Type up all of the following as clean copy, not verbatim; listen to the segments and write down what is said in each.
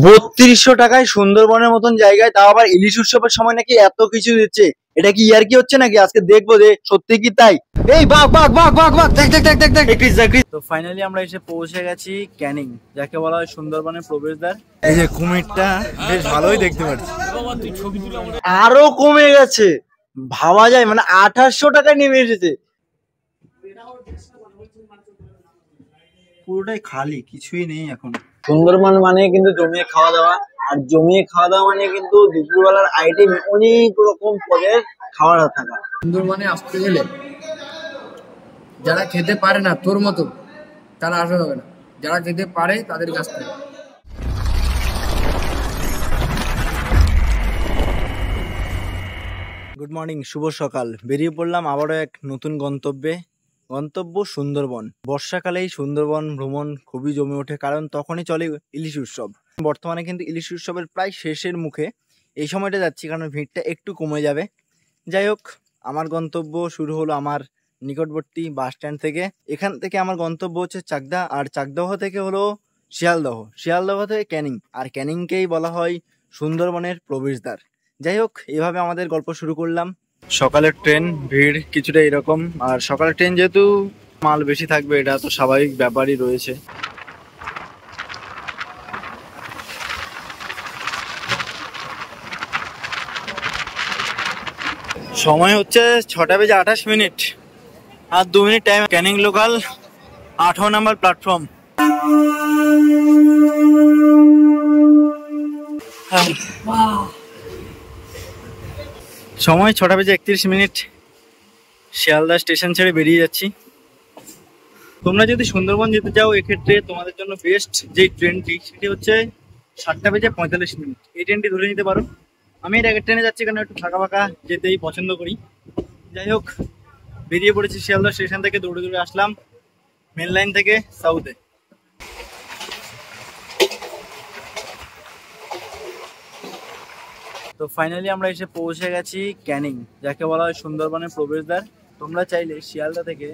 3200 টাকায় সুন্দরবনের মতন জায়গায়, তাও আবার ইলিশ উৎসবের সময় নাকি এত কিছু দিচ্ছে। এটা কি ইয়ার কি হচ্ছে নাকি? আজকে দেখবো যে সত্যি কি তাই। এই বাঘ বাঘ বাঘ বাঘ বাঘ, দেখ দেখ দেখ দেখ দেখ। তো ফাইনালি আমরা এসে পৌঁছে গেছি ক্যানিং, যাকে বলা হয় সুন্দরবনের প্রবেশদ্বার। এই যে কুমিরটা বেশ ভালোই দেখতে পাচ্ছি, আরো কমে গেছে ভাবা যায়, মানে 2800 টাকায় নেমে এসেছে। পুরোটাই খালি, কিছুই নেই এখন। সুন্দরবন মানে কিন্তু জমিয়ে খাওয়া দাওয়া, আর জমিয়ে খাওয়া দাওয়া মানে কিন্তু দুপুরবেলার আইটেম অনেক রকম পদের খাবার থাকা। সুন্দরবনে আসতে গেলে যারা খেতে পারে না তোর মতো তারা আসা হবে না, যারা খেতে পারে তাদের কাছ থেকে। গুড মর্নিং, শুভ সকাল। বেরিয়ে পড়লাম আবারও এক নতুন গন্তব্যে। গন্তব্য সুন্দরবন। বর্ষাকালেই সুন্দরবন ভ্রমণ খুবই জমে ওঠে, কারণ তখনই চলে ইলিশ উৎসব। বর্তমানে কিন্তু ইলিশ উৎসবের প্রায় শেষের মুখে এই সময়টা যাচ্ছি, কারণ ভিড়টা একটু কমে যাবে। যাই হোক, আমার গন্তব্য শুরু হলো আমার নিকটবর্তী বাস স্ট্যান্ড থেকে। এখান থেকে আমার গন্তব্য হচ্ছে চাকদা, আর চাকদাহ থেকে হলো শিয়ালদহ, শিয়ালদহ থেকে ক্যানিং, আর ক্যানিংকেই বলা হয় সুন্দরবনের প্রবেশদ্বার। যাই হোক, এভাবে আমাদের গল্প শুরু করলাম। সকালের ট্রেন, ভিড় কিছুটা এরকম, আর সকালের ট্রেন যেহেতু মাল বেশি থাকবে, এটা তো স্বাভাবিক ব্যাপারই রয়েছে। সময় হচ্ছে 6:28, আর 2 মিনিট টাইম। ক্যানিং লোকাল 18 নম্বর প্ল্যাটফর্ম। সময় 6:31। শিয়ালদা স্টেশন ছেড়ে বেরিয়ে যাচ্ছি। তোমরা যদি সুন্দরবন যেতে চাও, এক্ষেত্রে তোমাদের জন্য বেস্ট যে ট্রেনটি, সেটি হচ্ছে 7:45। এই ট্রেনটি ধরে নিতে পারো। আমি এর আগের ট্রেনে যাচ্ছি, কারণ একটু ফাঁকা ফাঁকা যেতেই পছন্দ করি। যাই হোক, বেরিয়ে পড়েছি শিয়ালদা স্টেশন থেকে। দৌড়ে দৌড়ে আসলাম মেন লাইন থেকে সাউথে। তো ফাইনালি আমরা এসে পৌঁছে গেছি ক্যানিং, যাকে বলা হয় সুন্দরবনের প্রবেশদ্বার। তোমরা চাইলে শিয়ালদা থেকে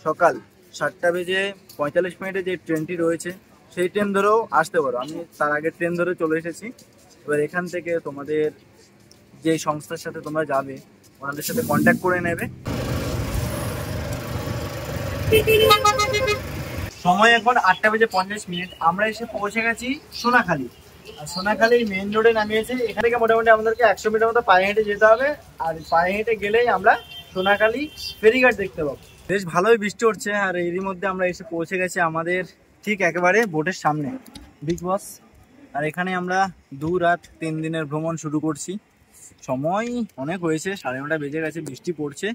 সকাল 7:45 যে ট্রেনটি রয়েছে, সেই ট্রেন ধরেও আসতে পারো। আমি তার আগের ট্রেন ধরে চলে এসেছি। এবার এখান থেকে তোমাদের যে সংস্থার সাথে তোমরা যাবে, ওনাদের সাথে কন্ট্যাক্ট করে নেবে। সময় এখন 8:50। আমরা এসে পৌঁছে গেছি সোনাখালী। আর সোনাখালীর মেন রোডে নামিয়েছে। এখান থেকে মোটামুটি আমাদেরকে 100 মিটার মতো পায়ে হেঁটে যেতে হবে। আর পায়ে হেঁটে গেলেই আমরা সোনাখালী ফেরিঘাট দেখতে পাবো। বেশ ভালোই বৃষ্টি হচ্ছে, আর এরই মধ্যে আমরা এসে পৌঁছে গেছি আমাদের ঠিক একেবারে বোটের সামনে, বিগ বস। আর এখানে আমরা 2 রাত 3 দিনের ভ্রমণ শুরু করছি। সময় অনেক হয়েছে, 9:30 বেজে গেছে, বৃষ্টি পড়ছে।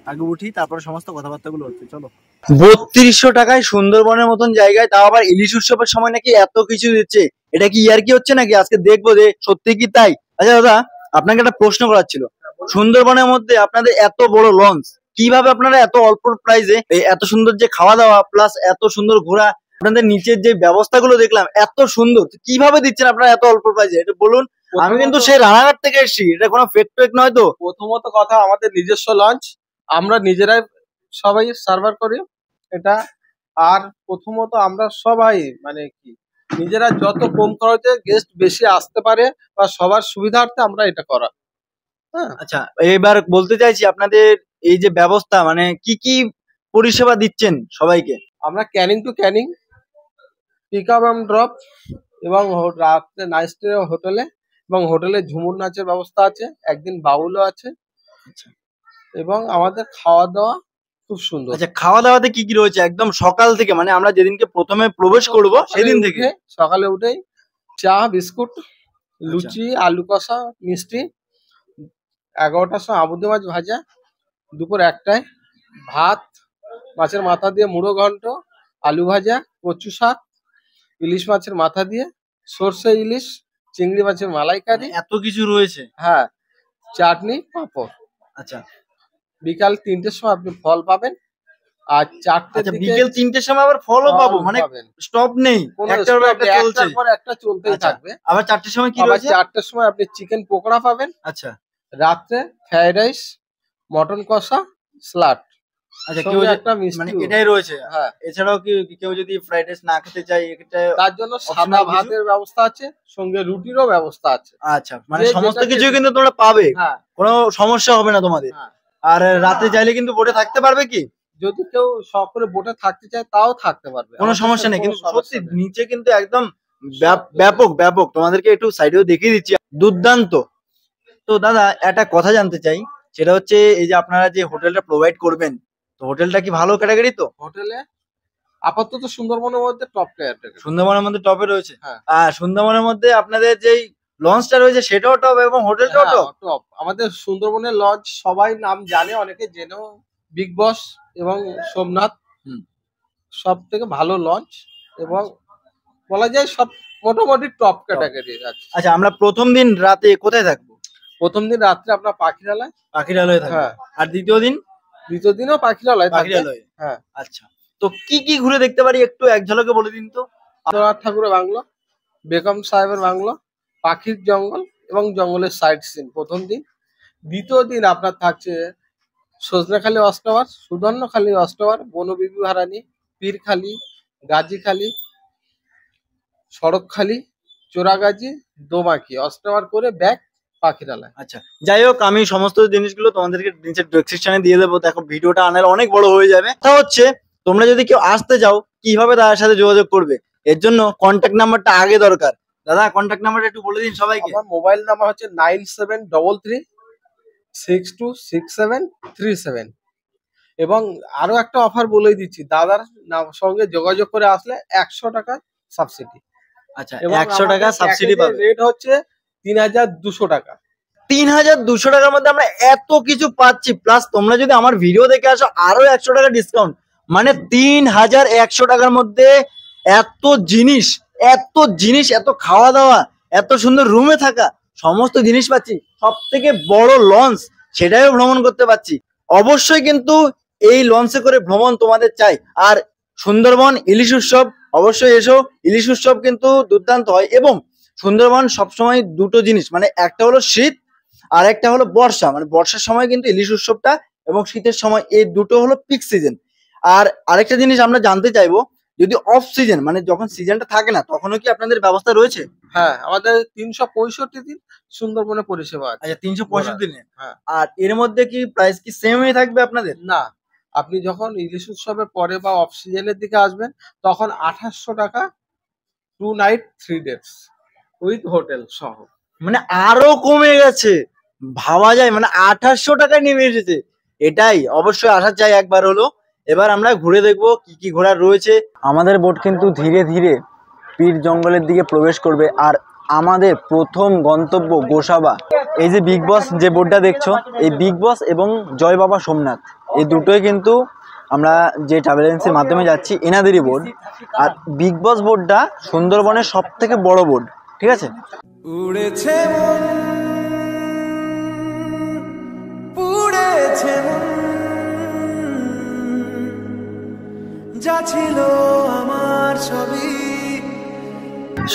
আগে উঠি, তারপর সমস্ত কথাবার্তাগুলো হচ্ছে। চলো। 3200 টাকায় সুন্দরবনের মতন জায়গায়, তাও আবার ইলিশ উৎসবের সময় নাকি এত কিছু দিচ্ছে। এটা কি ইয়ার কি হচ্ছে নাকি? আজকে দেখবো যে সত্যি কি তাই। আচ্ছা দাদা, আপনাকে একটা প্রশ্ন করার ছিল। সুন্দরবনের মধ্যে আপনাদের এত বড় লঞ্চ, কিভাবে আপনারা এত অল্প প্রাইসে এত সুন্দর যে খাওয়া দাওয়া প্লাস এত সুন্দর ঘোরা, আপনাদের নিচের যে ব্যবস্থাগুলো দেখলাম এত সুন্দর, কিভাবে দিচ্ছেন আপনারা এত অল্প প্রাইসে? এটা বলুন। আমি কিন্তু সেই রানাঘাট থেকে এসেছি, এটা কোনো ফেক টেক নয় তো? প্রথমত কথা, আমাদের নিজস্ব লঞ্চ, আমরা নিজেরাই সবাই সার্ভার করি এটা। আর প্রথমত আমরা সবাই মানে কি নিজেরা যত কম খরচে গেস্ট বেশি আসতে পারে বা সবার সুবিধার্থে আমরা এটা করা। হ্যাঁ, আচ্ছা, এবার বলতে চাইছি আপনাদের এই যে ব্যবস্থা, মানে কি কি পরিষেবা দিচ্ছেন সবাইকে? আমরা Canning to Canning, pick up and drop, এবং রাত্রে নাইট স্টে হোটেলে, এবং হোটেলে ঝুমুর নাচের ব্যবস্থা আছে, একদিন বাউলও আছে। আচ্ছা, এবং আমাদের খাওয়া দাওয়া খুব সুন্দর। আচ্ছা, খাওয়া দাওয়াতে কি কি রয়েছে? একদম সকাল থেকে, মানে আমরা যেদিনকে প্রথমে প্রবেশ করব সেদিন থেকে? সকালে উঠেই চা, বিস্কুট, লুচি, আলু কষা, মিষ্টি। 11টার সময় আবুদি মাছ ভাজা। দুপুর 1টায় ভাত, মাছের মাথা দিয়ে মুড়ো ঘন্ট, আলু ভাজা, কচু শাক, ইলিশ মাছের মাথা দিয়ে, সর্ষে ইলিশ, চিংড়ি মাছের মালাইকারি। এত কিছু রয়েছে? হ্যাঁ, চাটনি, পাঁপড়। আচ্ছা, বিকাল 3টের সময় আপনি ফল পাবেন। আর 4টের দিকে বিকেল 3টের সময় আবার ফলও পাবো? মানে স্টপ নেই, একটার পর একটা চলছে? একটার পর একটা চলতেই থাকবে। আবার 4টের সময় কি রয়েছে? 4টের সময় আপনি চিকেন পকোড়া পাবেন। আচ্ছা, রাত্রে ফ্রাইড রাইস, মটন কষা, স্যালাড। আচ্ছা, কেউ সঙ্গে একটা মানে মিষ্টি, এটাই রয়েছে। হ্যাঁ। এছাড়াও কি কেউ যদি ফ্রাইড রাইস না খেতে চায় এটা তার জন্য সাদা optional কিছু? ভাতের ব্যবস্থা আছে, সঙ্গে রুটিরও ব্যবস্থা আছে। আচ্ছা, মানে যে সমস্ত যেটা কিছুই খেতে- কিন্তু তোমরা পাবে, হ্যাঁ কোনো সমস্যা হবে না তোমাদের। হ্যাঁ। আর রাতে চাইলে কিন্তু বোটে থাকতে পারবে কি, যদি কেউ শখ করে বোটে থাকতে চায় তাও থাকতে পারবে, কোনো আমাদের সমস্যা সাথে নেই। কোনো কিন্তু সমস্যা সত্যি নেই। নিচে কিন্তু একদম ব্যাপক ব্যাপক, তোমাদেরকে একটু সাইডেও দেখিয়ে দিচ্ছি, দুর্দান্ত। তো দাদা একটা কথা জানতে চাই, সেটা হচ্ছে এই যে আপনারা যে হোটেলটা প্রোভাইড করবেন, তো হোটেলটা কি ভালো ক্যাটাগরি? তো হোটেলে আপাতত সুন্দরবনের মধ্যে টপ ক্যাটাগরি। সুন্দরবনের মধ্যে টপে রয়েছে। হ্যাঁ। আর সুন্দরবনের মধ্যে আপনাদের যেই লঞ্চটা রয়েছে সেটাও টপ এবং হোটেলটাও টপ। টপ। আমাদের সুন্দরবনের লজ সবাই নাম জানে, অনেকে জেনেও। বিগ বস এবং সোমনাথ হুম। সব থেকে ভালো লঞ্চ, এবং বলা যায় সব মোটামুটি টপ ক্যাটাগরির আছে। আচ্ছা, আমরা প্রথম দিন রাতে কোথায় থাকবো? প্রথম দিন রাত্রে আপনার পাখিরালয়, পাখিরালয়ে থাকবো। হ্যাঁ। আর দ্বিতীয় দিন দ্বিতীয় দিনও পাখিরালয় থাকবে। পাখিরালয়ে। হ্যাঁ। আচ্ছা, তো কি কি ঘুরে দেখতে পারি একটু এক ঝলকে বলে দিন তো। রবীন্দ্রনাথ ঠাকুরের বাংলো, বেগম সাহেবের বাংলো, পাখির জঙ্গল এবং জঙ্গলের সাইড সিন প্রথম দিন। দ্বিতীয় দিন আপনার থাকছে সজনেখালি ওয়াচ টাওয়ার, সুদর্ণখালি ওয়াচ টাওয়ার, বনবিবি হারানি, পীরখালি, গাজীখালি, সড়কখালি, চোরাগাজী, দোমাকি ওয়াচ টাওয়ার করে ব্যাক পাখিরালয়। আচ্ছা, যাই হোক, আমি সমস্ত জিনিসগুলো তোমাদেরকে নিচের ডেসক্রিপশনে দিয়ে দেবো। দেখো ভিডিওটা আনালে অনেক বড় হয়ে যাবে। তা হচ্ছে তোমরা যদি কেউ আসতে চাও কিভাবে তার সাথে যোগাযোগ করবে, এর জন্য কন্ট্যাক্ট নাম্বারটা আগে দরকার। দাদা কন্ট্যাক্ট নাম্বারটা একটু বলে দিন সবাইকে। আমার মোবাইল নাম্বার হচ্ছে 9733626737, এবং আরো একটা অফার বলে দিচ্ছি, দাদার সঙ্গে যোগাযোগ করে আসলে 100 টাকা সাবসিডি। আচ্ছা, 100 টাকা সাবসিডি পাবে। রেট হচ্ছে 3200 টাকা। 3200 টাকার মধ্যে আমরা এত কিছু পাচ্ছি, প্লাস তোমরা যদি আমার ভিডিও দেখে আসো আরো 100 টাকা ডিসকাউন্ট, মানে 3100 টাকার মধ্যে এত জিনিস, এত খাওয়া দাওয়া, এত সুন্দর রুমে থাকা, সমস্ত জিনিস পাচ্ছি। সব থেকে বড় লঞ্চ, সেটাও ভ্রমণ করতে পারছি। অবশ্যই কিন্তু এই লঞ্চে করে ভ্রমণ তোমাদের চাই। আর সুন্দরবন ইলিশ উৎসব অবশ্যই এসো, ইলিশ উৎসব কিন্তু দুর্দান্ত হয়। এবং সুন্দরবন সবসময় দুটো জিনিস, মানে একটা হলো শীত আর একটা হলো বর্ষা, মানে বর্ষার সময় কিন্তু ইলিশ উৎসবটা, এবং শীতের সময়, এই দুটো হলো পিক সিজন। আর আরেকটা জিনিস আমরা জানতে চাইবো, যদি অফ সিজন মানে যখন সিজনটা থাকে না তখনও কি আপনাদের ব্যবস্থা রয়েছে? হ্যাঁ, আমাদের 365 দিন সুন্দরবনে পরিষেবা আছে। আচ্ছা, 365 দিনে। হ্যাঁ। আর এর মধ্যে কি প্রাইস কি সেম হয়ে থাকবে আপনাদের? না, আপনি যখন ইলিশ উৎসবের পরে বা অফ সিজনের দিকে আসবেন তখন 2800 টাকা 2 নাইট 3 ডেজ উইথ হোটেল সহ। মানে আরো কমে গেছে, ভাবা যায়, মানে 2800 টাকায় নেমে এসেছে। এটাই অবশ্যই আসা চাই একবার হলো। এবার আমরা ঘুরে দেখবো কি কি ঘোরার রয়েছে। আমাদের বোট কিন্তু ধীরে ধীরে পীর জঙ্গলের দিকে প্রবেশ করবে। আর আমাদের প্রথম গন্তব্য গোসাবা। এই যে বিগ বস যে বোটটা দেখছো, এই বিগ বস এবং জয় বাবা সোমনাথ, এই দুটোই কিন্তু আমরা যে ট্রাভেল এজেন্সির মাধ্যমে যাচ্ছি এনাদেরই বোট। আর বিগ বস বোটটা সুন্দরবনের সব থেকে বড় বোট, ঠিক আছে। উড়েছে মন, পুড়েছে মন, যা ছিল আমার সবই।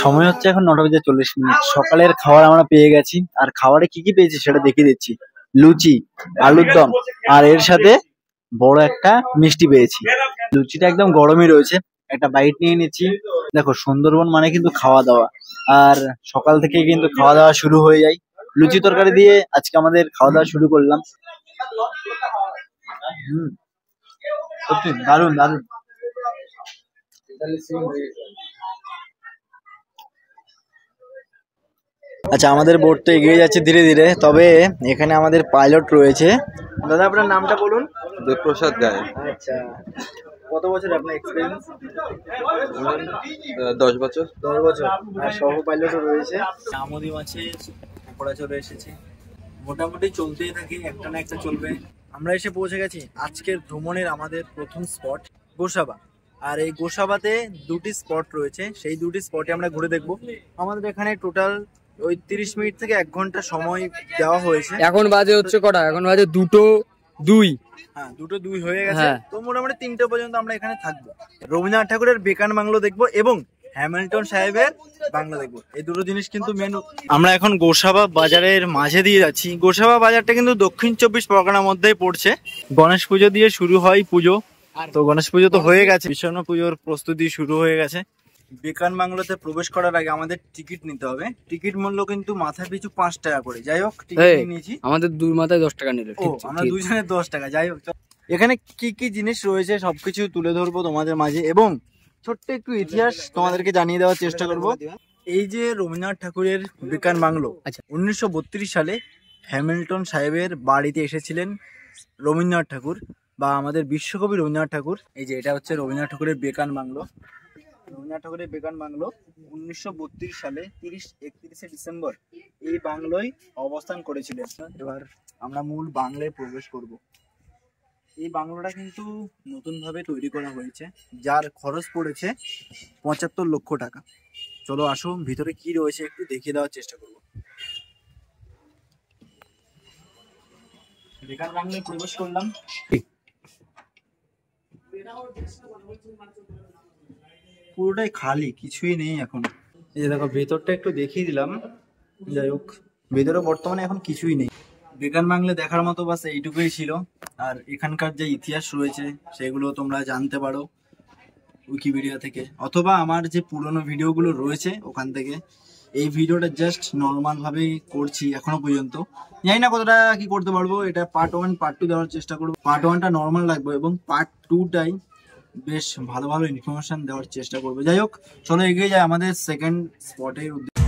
সময় হচ্ছে এখন 9:40। সকালের খাবার আমরা পেয়ে গেছি। আর খাবারে কি কি পেয়েছি সেটা দেখিয়ে দিচ্ছি। লুচি, আলুর দম, আর এর সাথে বড় একটা মিষ্টি পেয়েছি। লুচিটা একদম গরমই রয়েছে, একটা বাইট নিয়ে নিচ্ছি। দেখো সুন্দরবন মানে কিন্তু খাওয়া দাওয়া, আর সকাল থেকে কিন্তু খাওয়া দাওয়া শুরু হয়ে যায়। লুচি তরকারি দিয়ে আজকে আমাদের খাওয়া দাওয়া শুরু করলাম। সত্যি দারুণ দারুণ। আচ্ছা, আমাদের বোট তো এগিয়ে যাচ্ছে ধীরে ধীরে, তবে এখানে আমাদের পাইলট রয়েছে। দাদা আপনার নামটা বলুন। দেবপ্রসাদ গায়ে। আচ্ছা, কত বছর আপনার এক্সপিরিয়েন্স? 10 বছর। 10 বছর। আর সহ পাইলটও রয়েছে। আমোদি মাছে পকোড়া চলে এসেছে, মোটামুটি চলতেই থাকে, একটা না একটা চলবে। আমরা এসে পৌঁছে গেছি আজকের ভ্রমণের আমাদের প্রথম স্পট গোসাবা। আর এই গোসাবাতে দুটি স্পট রয়েছে, সেই দুটি স্পটে আমরা ঘুরে দেখবো। আমাদের এখানে টোটাল ওই 30 মিনিট থেকে 1 ঘন্টা সময় দেওয়া হয়েছে। এখন বাজে হচ্ছে কটা? এখন বাজে 2:02। হ্যাঁ, 2:02 হয়ে গেছে। হ্যাঁ। তো মোটামুটি 3টে পর্যন্ত আমরা এখানে থাকবো। রবীন্দ্রনাথ ঠাকুরের বেকার বাংলো দেখবো এবং হ্যামিল্টন সাহেবের বাংলা দেখবো। এই দুটো জিনিস কিন্তু মেন। আমরা এখন গোসাবা বাজারের মাঝে দিয়ে যাচ্ছি। গোসাবা বাজারটা কিন্তু দক্ষিণ 24 পরগনার মধ্যেই পড়ছে। গণেশ পুজো দিয়ে শুরু হয় পুজো, তো গণেশ পুজো তো হয়ে গেছে, বিশ্বকর্মা পুজোর প্রস্তুতি শুরু হয়ে গেছে। বেকান বাংলোতে প্রবেশ করার আগে আমাদের টিকিট নিতে হবে। টিকিট মূল্য কিন্তু মাথা পিছু 5 টাকা করে। যাই হোক, টিকিট নিয়েছি। আমাদের দুই মাথায় 10 টাকা নিল। আমরা দুজনের 10 টাকা। যাই হোক, এখানে কি কি জিনিস রয়েছে সবকিছু তুলে ধরবো তোমাদের মাঝে, এবং ছোট্ট একটু ইতিহাস তোমাদেরকে জানিয়ে দেওয়ার চেষ্টা করব। এই যে রবীন্দ্রনাথ ঠাকুরের বেকান বাংলো, 1932 সালে হ্যামিল্টন সাহেবের বাড়িতে এসেছিলেন রবীন্দ্রনাথ ঠাকুর, বা আমাদের বিশ্বকবি রবীন্দ্রনাথ ঠাকুর। এই যে এটা হচ্ছে রবীন্দ্রনাথ ঠাকুরের বেকান বাংলো। রবীন্দ্রনাথ ঠাকুরের বেকান বাংলো 1932 সালে 31শে ডিসেম্বর এই বাংলোয় অবস্থান করেছিলেন। এবার আমরা মূল বাংলায় প্রবেশ করব। এই বাংলোটা কিন্তু নতুন ভাবে তৈরি করা হয়েছে, যার খরচ পড়েছে 75 লক্ষ টাকা। চলো আসো, ভিতরে কি রয়েছে একটু দেখিয়ে দেওয়ার চেষ্টা করব। বেকার বাংলায় প্রবেশ করলাম। পুরোটাই খালি, কিছুই নেই এখন। এই যে দেখো, ভেতরটা একটু দেখিয়ে দিলাম। যাই হোক, ভেতরে বর্তমানে এখন কিছুই নেই। বেকান বাংলা দেখার মতো বাস এইটুকুই ছিল। আর এখানকার যে ইতিহাস রয়েছে সেগুলো তোমরা জানতে পারো উইকিপিডিয়া থেকে, অথবা আমার যে পুরনো ভিডিওগুলো রয়েছে ওখান থেকে। এই ভিডিওটা জাস্ট নর্মাল ভাবে করছি এখনো পর্যন্ত, জানি না কতটা কি করতে পারবো। এটা পার্ট 1 পার্ট 2 দেওয়ার চেষ্টা করবো। পার্ট 1টা নর্মাল লাগবে এবং পার্ট 2টাই বেশ ভালো ভালো ইনফরমেশন দেওয়ার চেষ্টা করবো। যাই হোক, চলো এগিয়ে যায় আমাদের সেকেন্ড স্পটের উদ্দেশ্যে।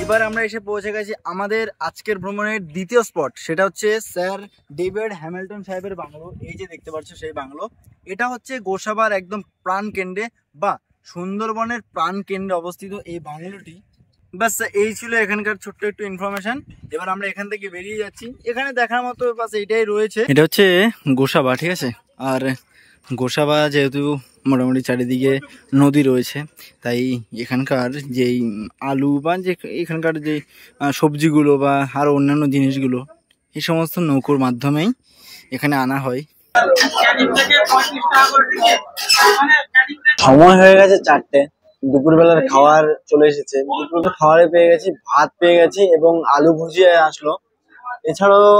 এবার আমরা এসে পৌঁছে গেছি আমাদের আজকের ভ্রমণের দ্বিতীয় স্পট। সেটা হচ্ছে স্যার ডেভিড হ্যামিল্টন সাহেবের বাংলো। এই যে দেখতে পাচ্ছ সেই বাংলো, এটা হচ্ছে গোসাবার একদম প্রাণ কেন্দ্রে বা সুন্দরবনের প্রাণ কেন্দ্রে অবস্থিত এই বাংলোটি। বাস এই ছিল এখানকার ছোট্ট একটু ইনফরমেশন। এবার আমরা এখান থেকে বেরিয়ে যাচ্ছি। এখানে দেখার মতো বাস এইটাই রয়েছে। এটা হচ্ছে গোসাবা, ঠিক আছে। আর গোসাবা যেহেতু মোটামুটি চারিদিকে নদী রয়েছে, তাই এখানকার যেই আলু বা যে এখানকার যে সবজিগুলো বা আরও অন্যান্য জিনিসগুলো এই সমস্ত নৌকোর মাধ্যমেই এখানে আনা হয়। সময় হয়ে গেছে 4টে, দুপুরবেলার খাবার চলে এসেছে। দুপুরবেলা খাবারে পেয়ে গেছি, ভাত পেয়ে গেছি এবং আলু ভুজিয়া আসলো। এছাড়াও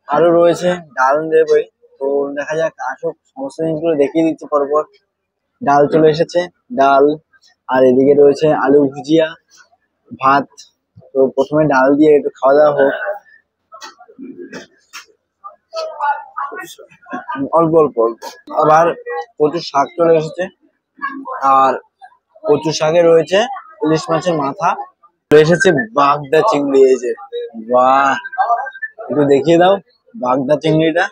আরো রয়েছে ডাল দেবই। তো দেখা যাক, আসুক, সমস্ত জিনিসগুলো দেখিয়ে দিচ্ছি পরপর। ডাল চলে এসেছে, ডাল, আর এদিকে রয়েছে আলু ভুজিয়া, ভাত। তো প্রথমে ডাল দিয়ে একটু খাওয়া দাওয়া হোক, অল্প অল্প অল্প। আবার কচুর শাক চলে এসেছে, আর কচুর শাকে রয়েছে ইলিশ মাছের মাথা। এসেছে বাগদা চিংড়ি। এই যে, বাহ, একটু দেখিয়ে দাও বাগদা চিংড়িটা।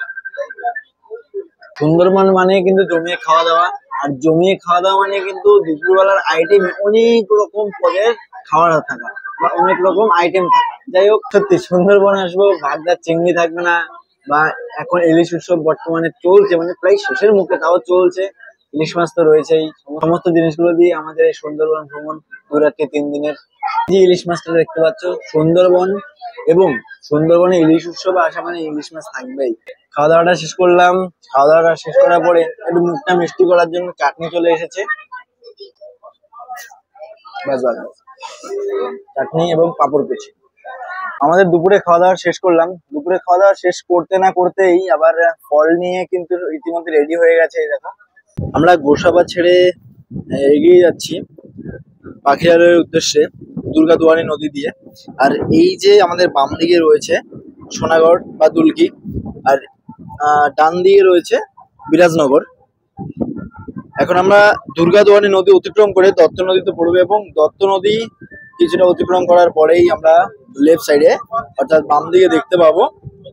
সুন্দরবন মানে কিন্তু জমিয়ে খাওয়া দাওয়া, আর জমিয়ে খাওয়া দাওয়া মানে কিন্তু দুপুরবেলার আইটেম অনেক রকম পদের খাবার থাকা বা অনেক রকম আইটেম থাকা। যাই হোক, সত্যি সুন্দরবনে আসবো, বাগদার চিংড়ি থাকবে না। বা এখন ইলিশ উৎসব বর্তমানে চলছে, মানে প্রায় শেষের মুখে, তাও চলছে। ইলিশ মাছ তো রয়েছেই। সমস্ত জিনিসগুলো দিয়ে আমাদের এই সুন্দরবন ভ্রমণ 2 রাত্রি 3 দিনের। যে ইলিশ মাছটা দেখতে পাচ্ছ, সুন্দরবন এবং সুন্দরবনে ইলিশ উৎসবে আসা মানে ইলিশ মাছ থাকবেই। খাওয়া দাওয়াটা শেষ করলাম। খাওয়া দাওয়াটা শেষ করার পরে একটু মুখটা মিষ্টি করার জন্য চাটনি চলে এসেছে। চাটনি এবং পাঁপড় কুচি। আমাদের দুপুরে খাওয়া দাওয়া শেষ করলাম। দুপুরে খাওয়া দাওয়া শেষ করতে না করতেই আবার ফল নিয়ে কিন্তু ইতিমধ্যে রেডি হয়ে গেছে। দেখো, আমরা গোসাবা ছেড়ে এগিয়ে যাচ্ছি পাখিরালয়ের উদ্দেশ্যে, দুর্গাদুয়ারি নদী দিয়ে। আর এই যে আমাদের বাম দিকে রয়েছে সোনাগড় বা দুলকি, আর ডান দিকে রয়েছে বিরাজনগর। এখন আমরা দুর্গাদুয়ারি নদী অতিক্রম করে দত্ত নদীতে পড়বে, এবং দত্ত নদী কিছুটা অতিক্রম করার পরেই আমরা লেফট সাইডে অর্থাৎ বাম দিকে দেখতে পাবো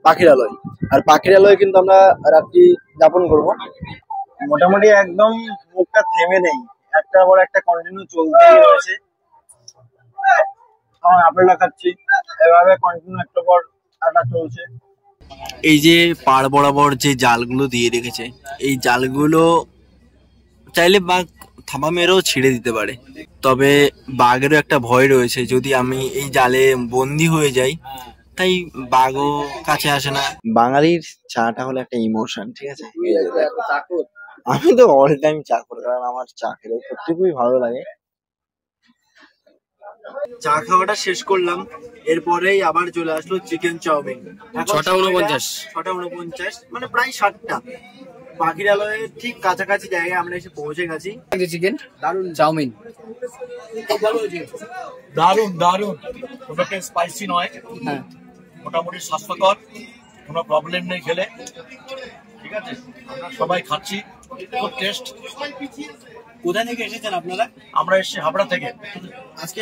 পাখিরালয়। আর পাখিরালয়ে কিন্তু আমরা রাত্রি যাপন করব। মোটামুটি একদম মুখটা থেমে নেই, একটার পর একটা কন্টিনিউ চলতেই রয়েছে। এখন আপেলটা খাচ্ছি, এভাবে কন্টিনিউ একটা পর একটা চলছে। এই যে পাড় বরাবর যে জালগুলো দিয়ে রেখেছে, এই জালগুলো চাইলে বাঘ থাবা মেরেও ছিঁড়ে দিতে পারে, তবে বাঘেরও একটা ভয় রয়েছে যদি আমি এই জালে বন্দি হয়ে যাই, তাই বাঘও কাছে আসে না। বাঙালির চাটা হলো একটা ইমোশন, ঠিক আছে? আমি তো অল টাইম চা করি, কারণ আমার চা খেতে সত্যি খুবই ভালো লাগে। চা খাওয়াটা শেষ করলাম, এরপরেই আবার চলে আসলো চিকেন চাউমিন। 6:49 মানে প্রায় 7টা। পাখিরালয়ের ঠিক কাছাকাছি জায়গায় আমরা এসে পৌঁছে গেছি। চিকেন দারুন, চাউমিন দারুন দারুন, ওটাকে স্পাইসি নয়, হ্যাঁ মোটামুটি স্বাস্থ্যকর, কোনো প্রবলেম নেই খেলে, ঠিক আছে? আমরা সবাই খাচ্ছি, খুব টেস্ট। কোথায় থেকে এসেছেন আপনারা? আমরা এসেছি হাবড়া থেকে। আজকে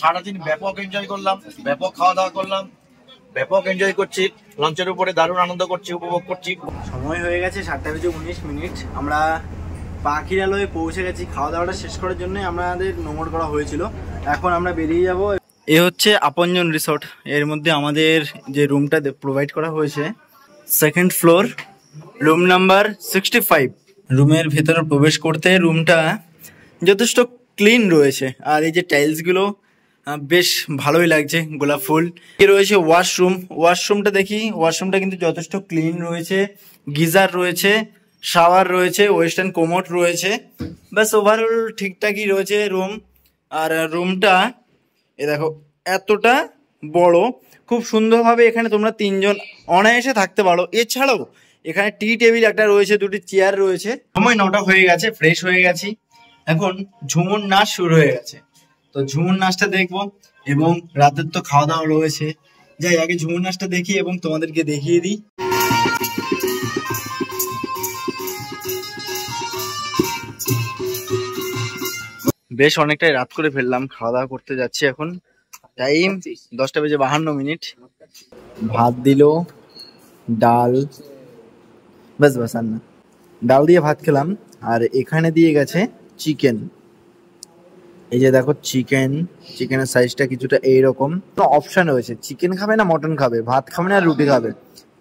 সারাদিন ব্যাপক এনজয় করলাম, ব্যাপক খাওয়া দাওয়া করলাম, ব্যাপক এনজয় করছি, লঞ্চের উপরে দারুণ আনন্দ করছি, উপভোগ করছি। সময় হয়ে গেছে 7:19। আমরা পাখিরালয়ে পৌঁছে গেছি। খাওয়া দাওয়াটা শেষ করার জন্য আমাদের নোংর করা হয়েছিল, এখন আমরা বেরিয়ে যাব। এ হচ্ছে আপনজন রিসোর্ট। এর মধ্যে আমাদের যে রুমটা প্রোভাইড করা হয়েছে, 2nd ফ্লোর, রুম নাম্বার 65। রুমের ভেতরে প্রবেশ করতে রুমটা যথেষ্ট ক্লিন রয়েছে, আর এই যে টাইলসগুলো বেশ ভালোই লাগছে, গোলাপ ফুল। রয়েছে ওয়াশরুমটা দেখি, ওয়াশরুমটা কিন্তু যথেষ্ট ক্লিন রয়েছে, গিজার রয়েছে, শাওয়ার রয়েছে, ওয়েস্টার্ন কোমোড রয়েছে, ব্যাস ওভারঅল ঠিকঠাকই রয়েছে রুম। আর রুমটা এ দেখো এতটা বড়, খুব সুন্দরভাবে এখানে তোমরা 3 জন অনায়াসে থাকতে পারো। এছাড়াও এখানে টি টেবিল একটা রয়েছে, 2টি চেয়ার রয়েছে। সময় 9টা হয়ে গেছে, ফ্রেশ হয়ে গেছি, এখন ঝুমুর নাচ শুরু হয়ে গেছে। তো ঝুমুর নাচটা দেখবো, এবং রাতের তো খাওয়া দাওয়া রয়েছে। যাই আগে ঝুমুর নাচটা দেখি এবং তোমাদেরকে দেখিয়ে দিই। বেশ অনেকটাই রাত করে ফেললাম, খাওয়া দাওয়া করতে যাচ্ছি এখন। টাইম 10:52। ভাত দিল, ডাল, বাস আর না, ডাল দিয়ে ভাত খেলাম। আর এখানে দিয়ে গেছে চিকেন। এই যে দেখো চিকেনের সাইজটা কিছুটা এইরকম। অপশন রয়েছে, চিকেন খাবে না মটন খাবে, ভাত খাবে না রুটি খাবে।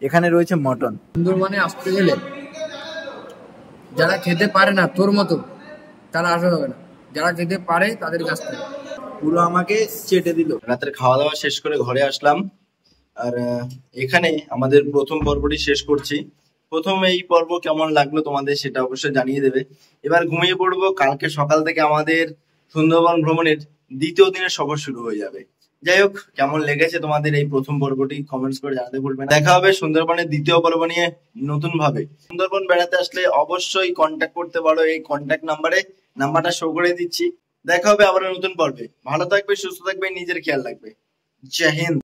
এখানে রয়েছে মটন। সুন্দরবনে আসতে গেলে যারা খেতে পারে না তোর মতো, তারা আসা হবে না। যারা খেতে পারে তাদের কাছ থেকে পুরো আমাকে চেটে দিল। রাতের খাওয়া দাওয়া শেষ করে ঘরে আসলাম, আর এখানে আমাদের প্রথম পর্বটি শেষ করছি। প্রথম এই পর্ব কেমন লাগলো তোমাদের সেটা অবশ্যই জানিয়ে দেবে। এবার ঘুমিয়ে পড়বো, কালকে সকাল থেকে আমাদের সুন্দরবন ভ্রমণের 2য় দিনের সফর শুরু হয়ে যাবে। যাই হোক, কেমন লেগেছে তোমাদের এই প্রথম পর্বটি কমেন্টস করে জানাতে ভুলবেন না। দেখা হবে সুন্দরবনের 2য় পর্ব নিয়ে নতুন ভাবে। সুন্দরবন বেড়াতে আসলে অবশ্যই কন্ট্যাক্ট করতে পারো এই কন্ট্যাক্ট নাম্বারটা শো করে দিচ্ছি। দেখা হবে আবার নতুন পর্বে। ভালো থাকবে, সুস্থ থাকবে, নিজের খেয়াল রাখবে। জয় হিন্দ।